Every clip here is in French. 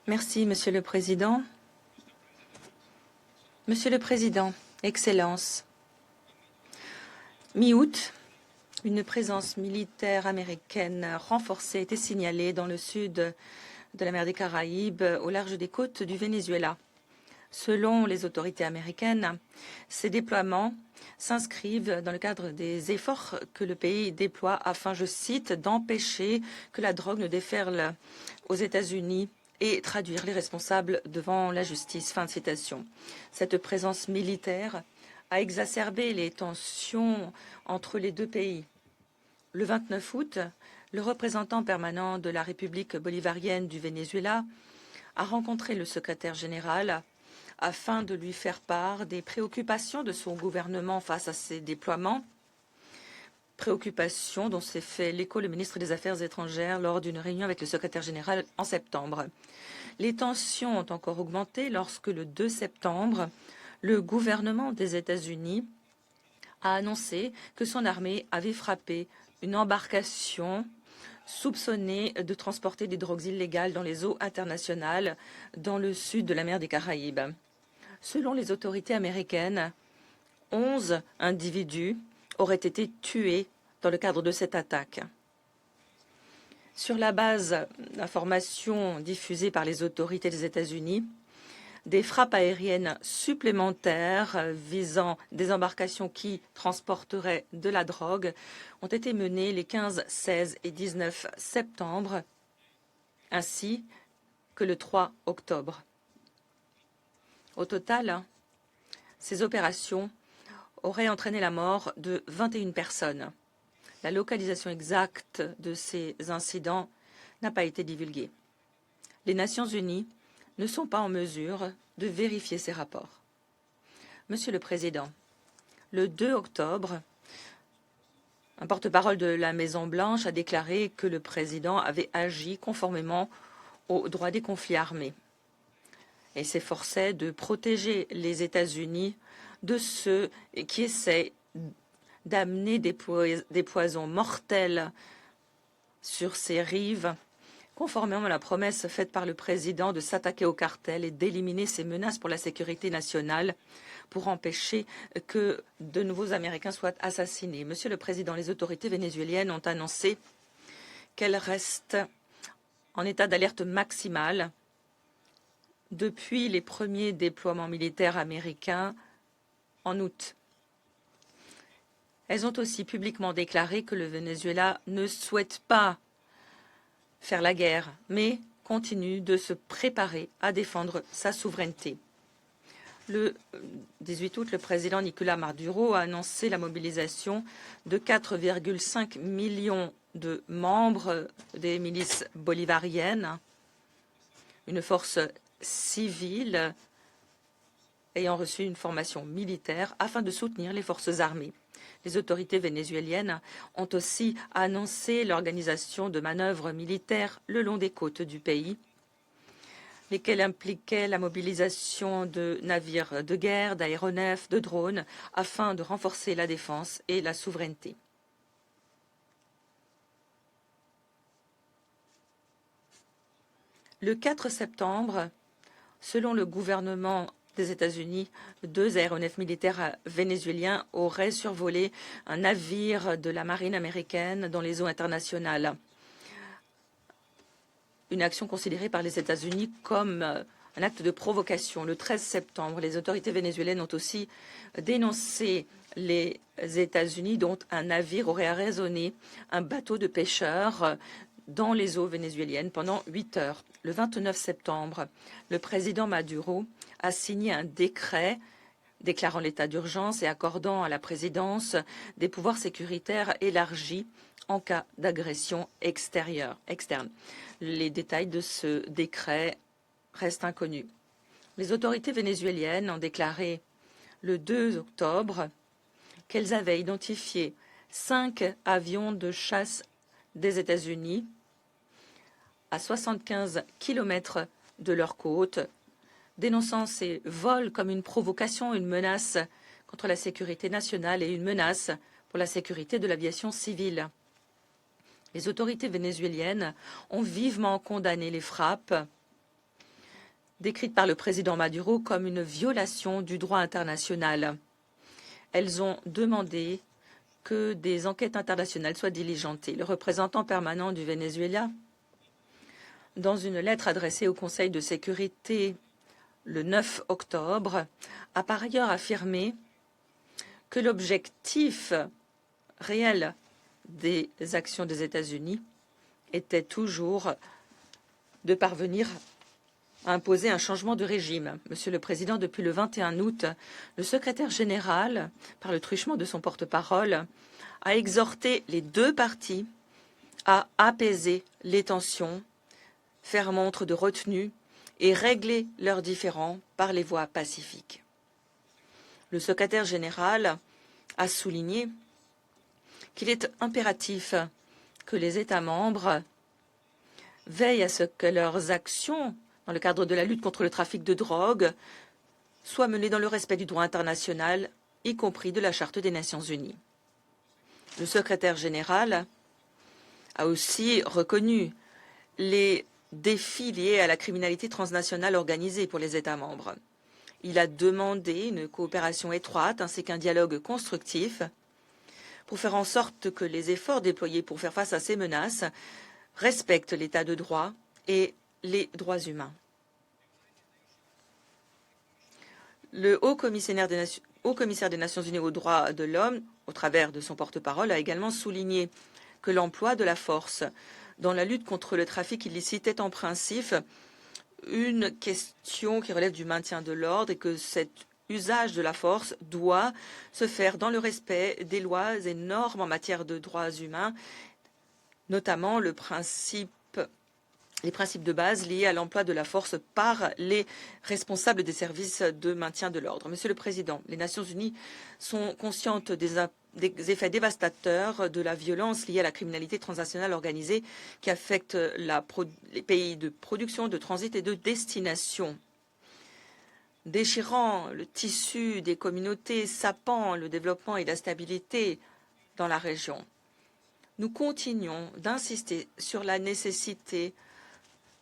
Merci, Monsieur le Président. Monsieur le Président, Excellences, mi-août, une présence militaire américaine renforcée a été signalée dans le sud de la mer des Caraïbes, au large des côtes du Venezuela. Selon les autorités américaines, ces déploiements s'inscrivent dans le cadre des efforts que le pays déploie afin, je cite, d'empêcher que la drogue ne déferle aux États-Unis et traduire les responsables devant la justice. Fin de citation. Cette présence militaire a exacerbé les tensions entre les deux pays. Le 29 août, le représentant permanent de la République bolivarienne du Venezuela a rencontré le secrétaire général afin de lui faire part des préoccupations de son gouvernement face à ces déploiements, préoccupations dont s'est fait l'écho le ministre des Affaires étrangères lors d'une réunion avec le secrétaire général en septembre. Les tensions ont encore augmenté lorsque le 2 septembre, le gouvernement des États-Unis a annoncé que son armée avait frappé une embarcation soupçonnée de transporter des drogues illégales dans les eaux internationales dans le sud de la mer des Caraïbes. Selon les autorités américaines, 11 individus auraient été tués dans le cadre de cette attaque. Sur la base d'informations diffusées par les autorités des États-Unis, des frappes aériennes supplémentaires visant des embarcations qui transporteraient de la drogue ont été menées les 15, 16 et 19 septembre, ainsi que le 3 octobre. Au total, ces opérations auraient entraîné la mort de 21 personnes. La localisation exacte de ces incidents n'a pas été divulguée. Les Nations unies ne sont pas en mesure de vérifier ces rapports. Monsieur le Président, le 2 octobre, un porte-parole de la Maison-Blanche a déclaré que le président avait agi conformément aux droits des conflits armés et s'efforçait de protéger les États-Unis de ceux qui essaient d'amener des poisons mortels sur ces rives, conformément à la promesse faite par le président de s'attaquer au cartel et d'éliminer ces menaces pour la sécurité nationale pour empêcher que de nouveaux Américains soient assassinés. Monsieur le Président, les autorités vénézuéliennes ont annoncé qu'elles restent en état d'alerte maximale depuis les premiers déploiements militaires américains en août. Elles ont aussi publiquement déclaré que le Venezuela ne souhaite pas faire la guerre, mais continue de se préparer à défendre sa souveraineté. Le 18 août, le président Nicolás Maduro a annoncé la mobilisation de 4,5 millions de membres des milices bolivariennes, une force civile ayant reçu une formation militaire afin de soutenir les forces armées. Les autorités vénézuéliennes ont aussi annoncé l'organisation de manœuvres militaires le long des côtes du pays, lesquelles impliquaient la mobilisation de navires de guerre, d'aéronefs, de drones, afin de renforcer la défense et la souveraineté. Le 4 septembre, selon le gouvernement des États-Unis, 2 aéronefs militaires vénézuéliens auraient survolé un navire de la marine américaine dans les eaux internationales. Une action considérée par les États-Unis comme un acte de provocation. Le 13 septembre, les autorités vénézuéliennes ont aussi dénoncé les États-Unis dont un navire aurait arraisonné un bateau de pêcheurs dans les eaux vénézuéliennes pendant 8 heures. Le 29 septembre, le président Maduro a signé un décret déclarant l'état d'urgence et accordant à la présidence des pouvoirs sécuritaires élargis en cas d'agression externe. Les détails de ce décret restent inconnus. Les autorités vénézuéliennes ont déclaré le 2 octobre qu'elles avaient identifié 5 avions de chasse des États-Unis à 75 km de leur côte, dénonçant ces vols comme une provocation, une menace contre la sécurité nationale et une menace pour la sécurité de l'aviation civile. Les autorités vénézuéliennes ont vivement condamné les frappes décrites par le président Maduro comme une violation du droit international. Elles ont demandé que des enquêtes internationales soient diligentées. Le représentant permanent du Venezuela, dans une lettre adressée au Conseil de sécurité le 9 octobre, a par ailleurs affirmé que l'objectif réel des actions des États-Unis était toujours de parvenir à imposer un changement de régime. Monsieur le Président, depuis le 21 août, le secrétaire général, par le truchement de son porte-parole, a exhorté les deux parties à apaiser les tensions, faire montre de retenue et régler leurs différends par les voies pacifiques. Le secrétaire général a souligné qu'il est impératif que les États membres veillent à ce que leurs actions dans le cadre de la lutte contre le trafic de drogue soient menées dans le respect du droit international, y compris de la Charte des Nations unies. Le secrétaire général a aussi reconnu les défis liés à la criminalité transnationale organisée pour les États membres. Il a demandé une coopération étroite ainsi qu'un dialogue constructif pour faire en sorte que les efforts déployés pour faire face à ces menaces respectent l'état de droit et les droits humains. Le haut commissaire des Nations unies aux droits de l'homme, au travers de son porte-parole, a également souligné que l'emploi de la force dans la lutte contre le trafic illicite est en principe une question qui relève du maintien de l'ordre et que cet usage de la force doit se faire dans le respect des lois et normes en matière de droits humains, notamment les principes de base liés à l'emploi de la force par les responsables des services de maintien de l'ordre. Monsieur le Président, les Nations unies sont conscientes des effets dévastateurs de la violence liée à la criminalité transnationale organisée qui affecte les pays de production, de transit et de destination, déchirant le tissu des communautés, sapant le développement et la stabilité dans la région. Nous continuons d'insister sur la nécessité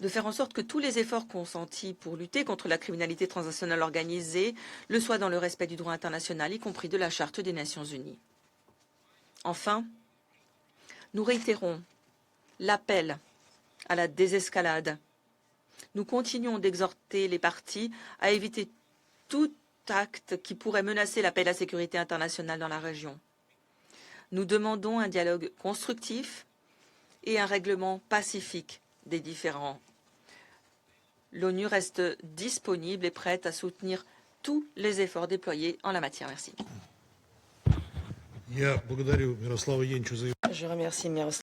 de faire en sorte que tous les efforts consentis pour lutter contre la criminalité transnationale organisée le soient dans le respect du droit international, y compris de la Charte des Nations unies. Enfin, nous réitérons l'appel à la désescalade. Nous continuons d'exhorter les parties à éviter tout acte qui pourrait menacer la paix et la sécurité internationale dans la région. Nous demandons un dialogue constructif et un règlement pacifique des différends. L'ONU reste disponible et prête à soutenir tous les efforts déployés en la matière. Merci. Je remercie Miroslav